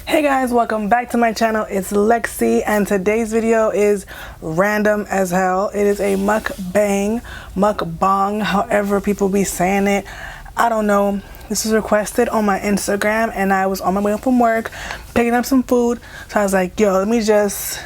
Hey guys, welcome back to my channel. It's Lexi and today's video is random as hell. It is a mukbang, however people be saying it. I don't know. This was requested on my Instagram and I was on my way home from work picking up some food. So I was like, yo, let me just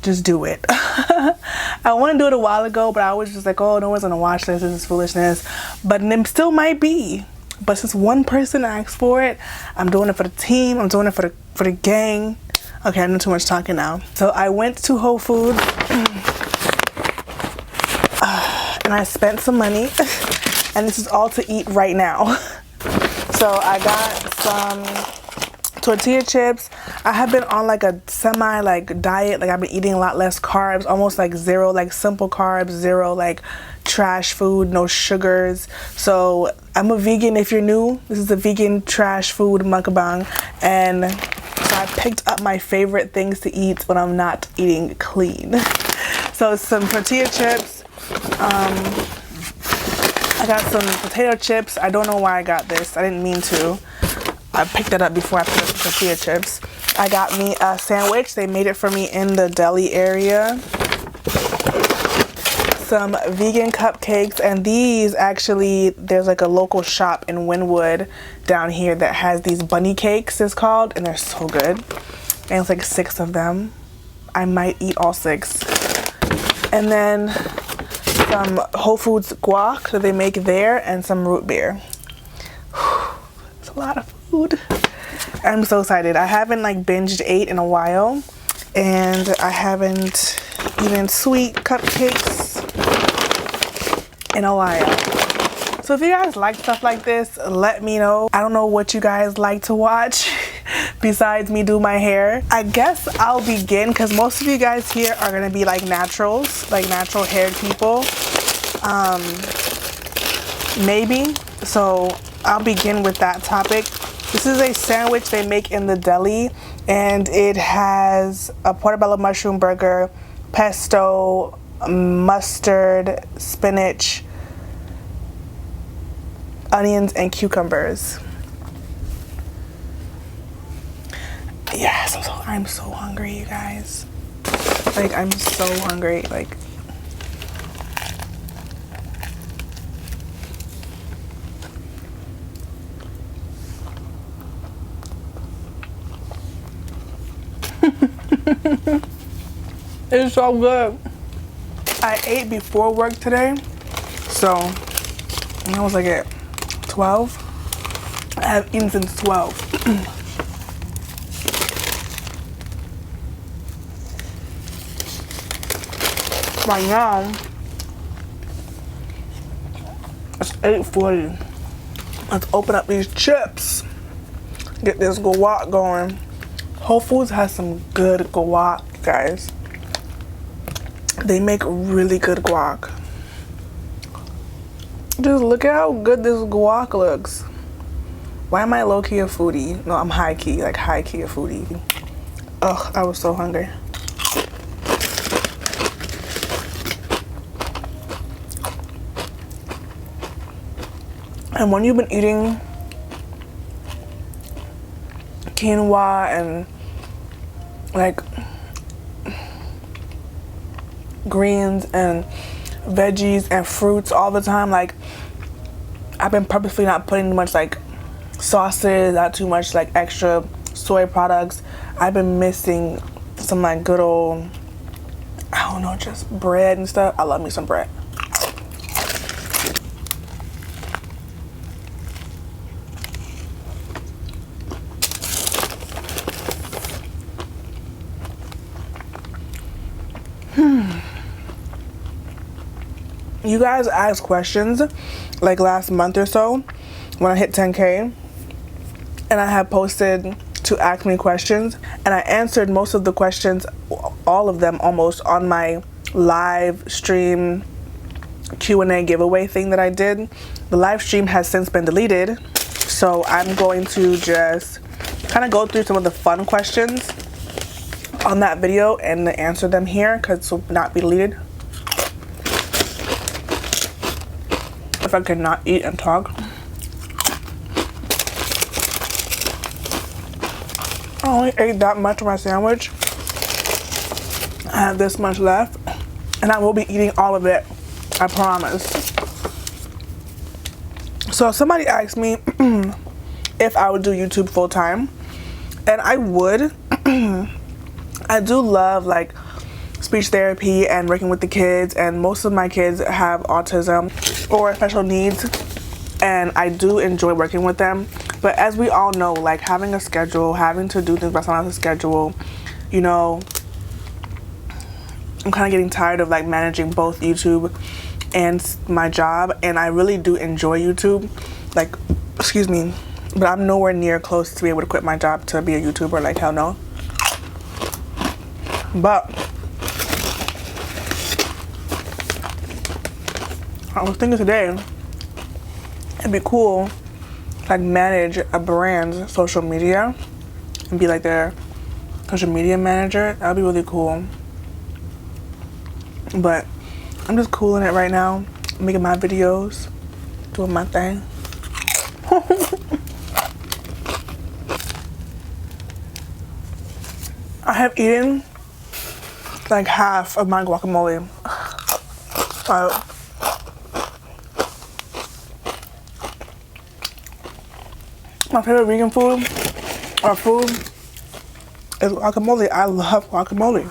do it. I wanted to do it a while ago, but I was just like, oh, no one's gonna watch this. This is foolishness. But it still might be. But since one person asked for it, I'm doing it for the team. I'm doing it for the gang. Okay, I'm doing too much talking now. So I went to Whole Foods and I spent some money. And this is all to eat right now. So I got some tortilla chips. I have been on like a semi diet. Like I've been eating a lot less carbs, almost like zero, like simple carbs, zero like trash food, no sugars. So I'm a vegan if you're new. This is a vegan trash food mukbang. And so I picked up my favorite things to eat when I'm not eating clean. So some tortilla chips. I got some potato chips. I don't know why I got this. I didn't mean to. I picked that up before I picked up the tortilla chips. I got me a sandwich. They made it for me in the deli area. Some vegan cupcakes, and these actually, there's like a local shop in Wynwood down here that has these bunny cakes, it's called, and they're so good. And it's like 6 of them. I might eat all 6. And then some Whole Foods guac that they make there, and some root beer. It's a lot of food. I'm so excited. I haven't like binged ate in a while, and I haven't eaten sweet cupcakes in a while. So if you guys like stuff like this, let me know. I don't know what you guys like to watch besides me do my hair. I guess I'll begin because most of you guys here are gonna be like naturals, like natural haired people. Maybe. So I'll begin with that topic. This is a sandwich they make in the deli, and it has a portobello mushroom burger, pesto, mustard, spinach, onions, and cucumbers. Yes, I'm so hungry, you guys. Like, I'm so hungry. Like, it's so good. I ate before work today, so I was like at 12. I have eaten since 12. Right now, it's 8:40. Let's open up these chips. Get this guac going. Whole Foods has some good guac, guys. They make really good guac. Just look at how good this guac looks. Why am I low-key a foodie? No, I'm high-key, like high-key a foodie. Ugh, I was so hungry. And when you've been eating quinoa and like greens and veggies and fruits all the time, like I've been purposely not putting much like sauces, not too much like extra soy products. I've been missing some like good old, I don't know, just bread and stuff. I love me some bread. You guys asked questions like last month or so when I hit 10K, and I had posted to ask me questions, and I answered most of the questions, all of them almost, on my live stream Q&A giveaway thing that I did. The live stream has since been deleted, so I'm going to just kind of go through some of the fun questions on that video and answer them here because it will not be deleted. If I cannot eat and talk. I only ate that much of my sandwich. I have this much left, and I will be eating all of it, I promise. So somebody asked me if I would do YouTube full time, and I would. I do love like speech therapy and working with the kids, and most of my kids have autism or special needs, and I do enjoy working with them. But as we all know, like having a schedule, having to do things by someone else's schedule, you know, I'm kind of getting tired of like managing both YouTube and my job, and I really do enjoy YouTube, like, excuse me, but I'm nowhere near close to be able to quit my job to be a YouTuber, like hell no. But I was thinking today it'd be cool to like manage a brand's social media and be like their social media manager. That'd be really cool. But I'm just cooling it right now, making my videos, doing my thing. I have eaten like half of my guacamole. My favorite vegan food or food is guacamole. I love guacamole.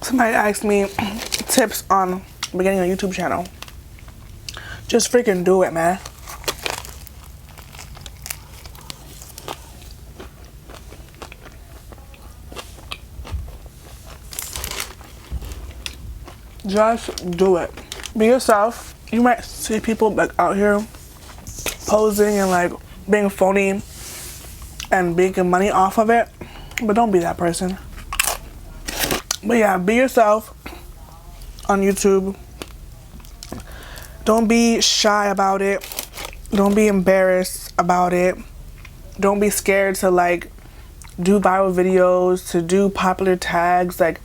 Somebody asked me tips on beginning a YouTube channel. Just freaking do it, man. Just do it. Be yourself. You might see people like out here posing and like being phony and making money off of it, but don't be that person. But yeah, be yourself on YouTube. Don't be shy about it. Don't be embarrassed about it. Don't be scared to like do viral videos, to do popular tags. Like,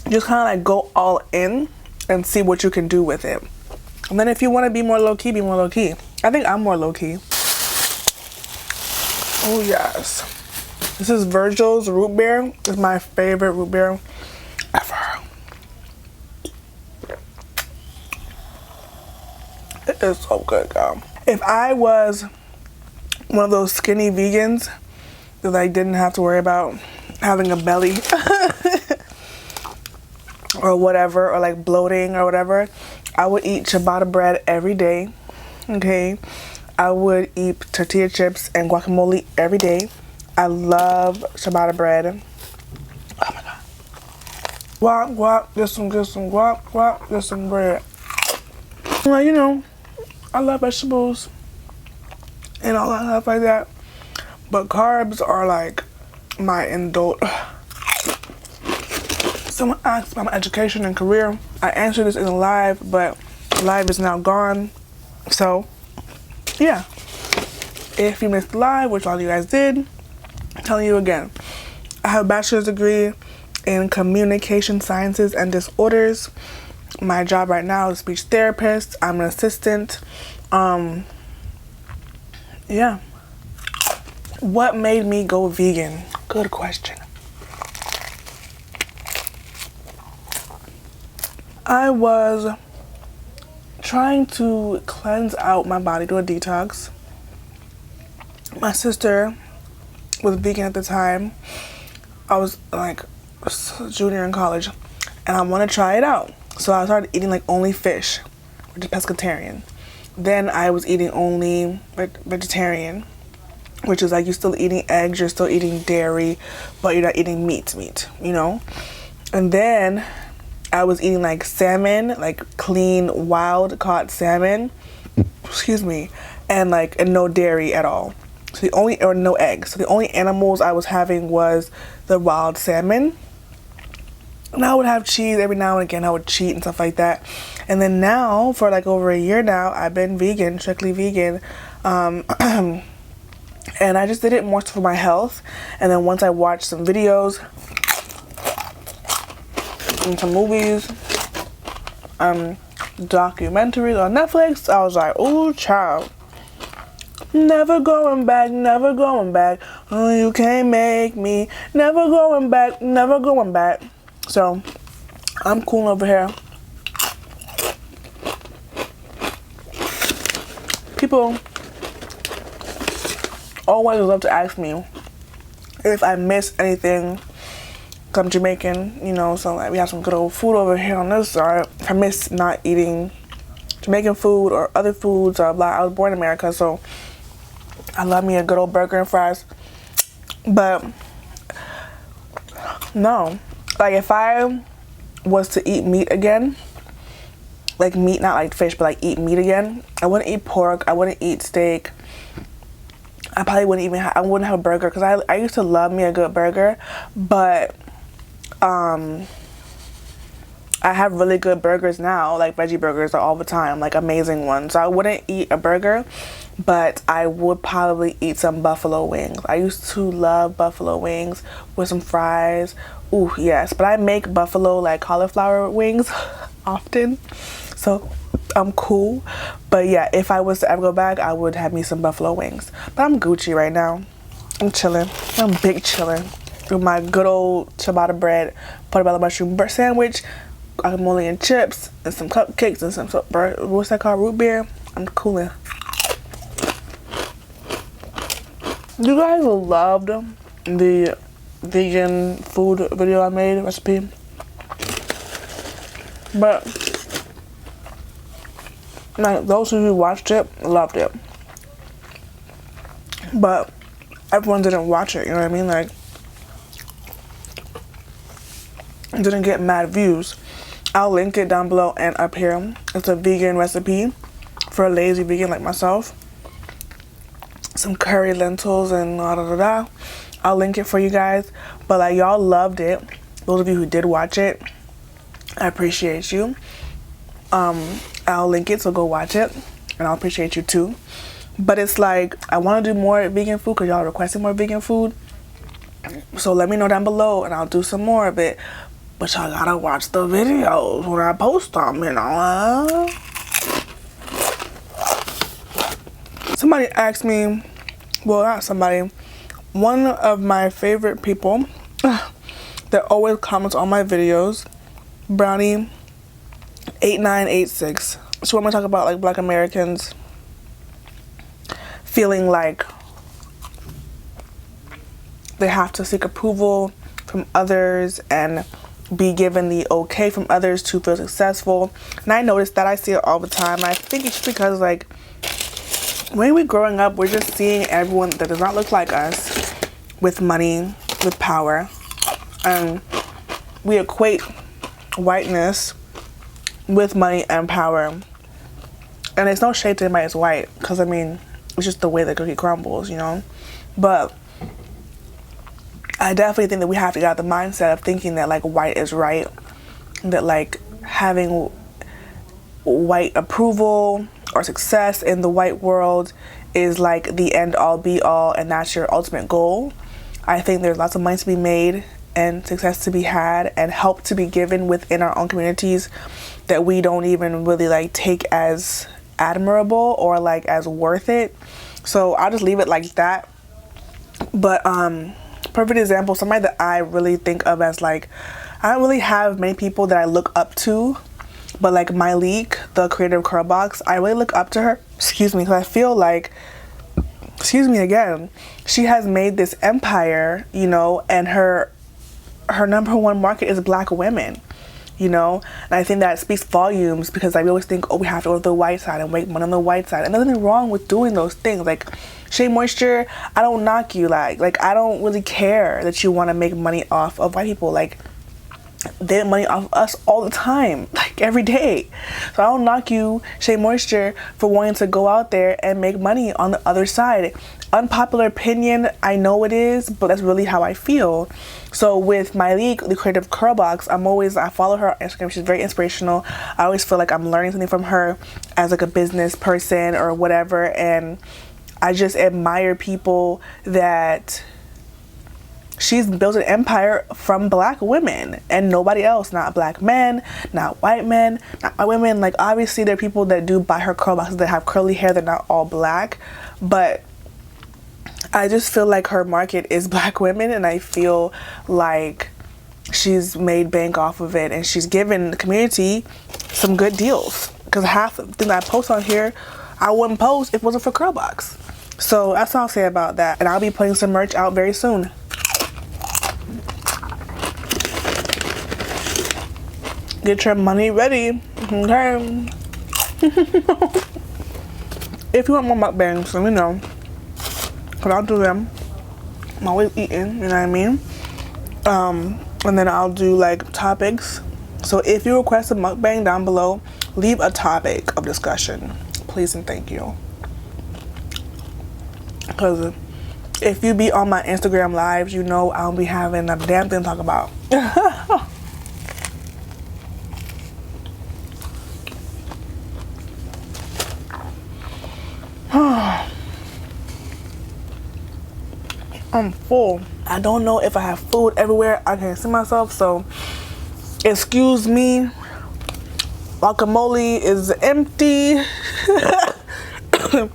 just kind of like go all in and see what you can do with it. And then if you want to be more low-key, be more low-key. I think I'm more low-key. Oh yes. This is Virgil's root beer. It's my favorite root beer ever. It is so good, girl. If I was one of those skinny vegans that like didn't have to worry about having a belly or whatever, or like bloating or whatever, I would eat ciabatta bread every day. Okay, I would eat tortilla chips and guacamole every day. I love ciabatta bread. Oh my god. Guac, guac, get some guac, guac, get some bread. Well, you know, I love vegetables and all that stuff like that, but carbs are like my indulge. Someone asked about my education and career. I answered this in a live, but live is now gone. So, yeah. If you missed the live, which all you guys did, I'm telling you again. I have a bachelor's degree in communication sciences and disorders. My job right now is speech therapist. I'm an assistant. Yeah. What made me go vegan? Good question. I was trying to cleanse out my body, do a detox. My sister was vegan at the time. I was like a junior in college, and I want to try it out. So I started eating like only fish, which is pescatarian. Then I was eating only vegetarian, which is like you're still eating eggs, you're still eating dairy, but you're not eating meat, you know? And then I was eating like salmon, like clean, wild caught salmon, excuse me, and no dairy at all. So no eggs. So the only animals I was having was the wild salmon. And I would have cheese every now and again. I would cheat and stuff like that. And then now, for like over a year now, I've been vegan, strictly vegan. And I just did it more for my health. And then once I watched some videos and some movies, documentaries on Netflix, I was like, ooh, child, Never going back, never going back. Oh, you can't make me. Never going back, never going back. So, I'm cool over here. People always love to ask me if I miss anything. I'm Jamaican, you know, so like we have some good old food over here on this side. I miss not eating Jamaican food or other foods or blah. I was born in America, so I love me a good old burger and fries. But no, like if I was to eat meat again, like meat, not like fish, but like eat meat again, I wouldn't eat pork, I wouldn't eat steak. I probably wouldn't even I wouldn't have a burger, because I used to love me a good burger, but I have really good burgers now, like veggie burgers all the time, like amazing ones. So I wouldn't eat a burger, but I would probably eat some buffalo wings. I used to love buffalo wings with some fries. Ooh, yes. But I make buffalo like cauliflower wings often, so I'm cool. But yeah, if I was to ever go back, I would have me some buffalo wings. But I'm Gucci right now. I'm chilling. I'm big chilling with my good old ciabatta bread, portobello mushroom sandwich, guacamole and chips, and some cupcakes and some what's that called, root beer. I'm cooling. You guys loved the vegan food video I made, recipe, but like those who watched it loved it, but everyone didn't watch it, you know what I mean? Like, didn't get mad views. I'll link it down below and up here. It's a vegan recipe for a lazy vegan like myself. Some curry lentils and da da da. I'll link it for you guys. But like, y'all loved it. Those of you who did watch it, I appreciate you. I'll link it, so go watch it, and I'll appreciate you too. But it's like, I want to do more vegan food because y'all requesting more vegan food. So let me know down below and I'll do some more of it. But y'all gotta watch the videos when I post them, you know. Somebody asked me, well, not somebody, one of my favorite people that always comments on my videos, Brownie8986. So I'm gonna talk about like Black Americans feeling like they have to seek approval from others and be given the okay from others to feel successful. And I noticed that, I see it all the time. I think it's because like when we're growing up, we're just seeing everyone that does not look like us with money, with power, and we equate whiteness with money and power. And it's no shade to anybody that's white, because I mean, it's just the way the cookie crumbles, you know. But I definitely think that we have to get out the mindset of thinking that like white is right, that like having white approval or success in the white world is like the end all be all and that's your ultimate goal. I think there's lots of money to be made and success to be had and help to be given within our own communities that we don't even really like take as admirable or like as worth it. So I'll just leave it like that. But perfect example, somebody that I really think of as like, I don't really have many people that I look up to, but like Myleik, the creator of KURLS, I really look up to her, excuse me, because I feel like, excuse me again, she has made this empire, you know, and her #1 market is Black women, you know. And I think that speaks volumes, because like we always think, oh, we have to go to the white side and make money on the white side, and there's nothing wrong with doing those things. Like Shea Moisture, I don't knock you, like I don't really care that you want to make money off of white people. Like they make money off of us all the time, like every day. So I don't knock you, Shea Moisture, for wanting to go out there and make money on the other side. Unpopular opinion, I know it is, but that's really how I feel. So with Myleik, the creator of KURLS, I follow her on Instagram. She's very inspirational. I always feel like I'm learning something from her as like a business person or whatever, and I just admire people that she's built an empire from black women and nobody else. Not black men, not white men, not white women. Like, obviously there are people that do buy her curl boxes that have curly hair. They're not all black, but I just feel like her market is black women, and I feel like she's made bank off of it, and she's given the community some good deals, because half the thing I post on here I wouldn't post if it wasn't for curl box. So that's all I'll say about that, and I'll be putting some merch out very soon. Get your money ready, okay? If you want more mukbangs, let me know, because I'll do them. I'm always eating, you know what I mean? And then I'll do like topics. So if you request a mukbang down below, leave a topic of discussion, please and thank you. Because if you be on my Instagram lives, you know I'll be having a damn thing to talk about. I'm full. I don't know if I have food everywhere. I can't see myself, so excuse me. Guacamole is empty.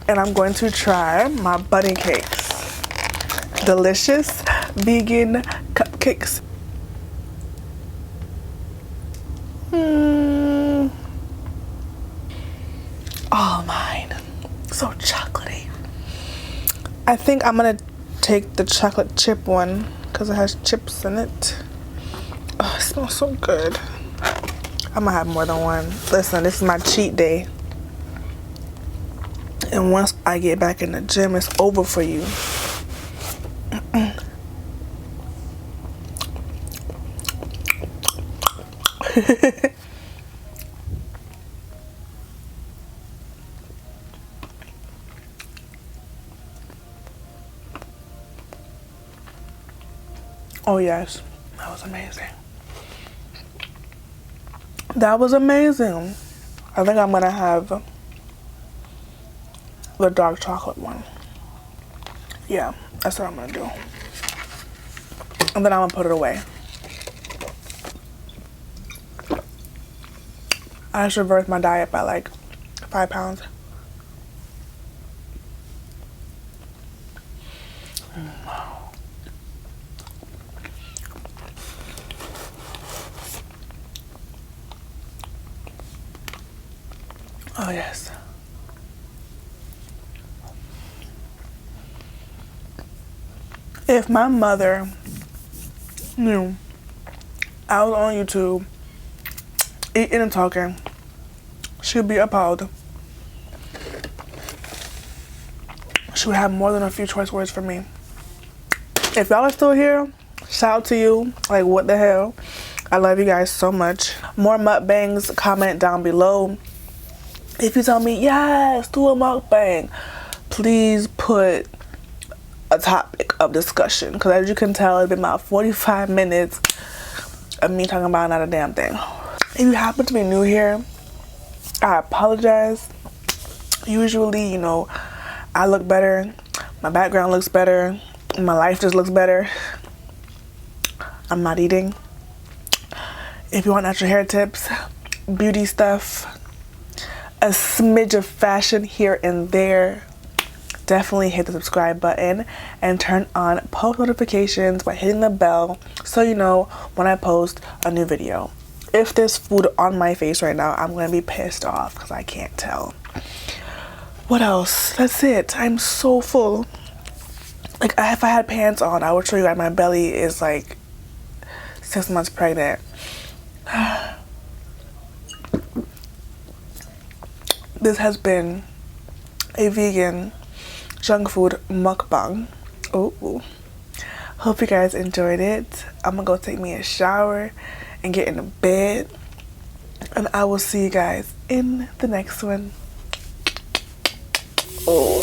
And I'm going to try my bunny cakes. Delicious vegan cupcakes. All mine. So chocolatey. I think I'm gonna take the chocolate chip one because it has chips in it. Oh, it smells so good. I'm gonna have more than one. Listen, this is my cheat day, and once I get back in the gym, it's over for you. Oh yes, that was amazing. That was amazing. I think I'm gonna have the dark chocolate one. Yeah, that's what I'm gonna do. And then I'm gonna put it away. I just reversed my diet by like 5 pounds. Oh yes. If my mother knew I was on YouTube eating and talking, she'd be appalled. She would have more than a few choice words for me. If y'all are still here, shout out to you. Like, what the hell? I love you guys so much. More mukbangs, comment down below. If you tell me, yes, do a mukbang, please put a topic of discussion. Because as you can tell, it's been about 45 minutes of me talking about not a damn thing. If you happen to be new here, I apologize. Usually, you know, I look better. My background looks better. My life just looks better. I'm not eating. If you want natural hair tips, beauty stuff, a smidge of fashion here and there, definitely hit the subscribe button and turn on post notifications by hitting the bell so you know when I post a new video. If there's food on my face right now, I'm gonna be pissed off because I can't tell. What else? That's it. I'm so full. Like, if I had pants on, I would show you guys my belly is like 6 months pregnant. This has been a vegan junk food mukbang. Ooh. Hope you guys enjoyed it. I'm gonna go take me a shower and get into bed. And I will see you guys in the next one. Oh.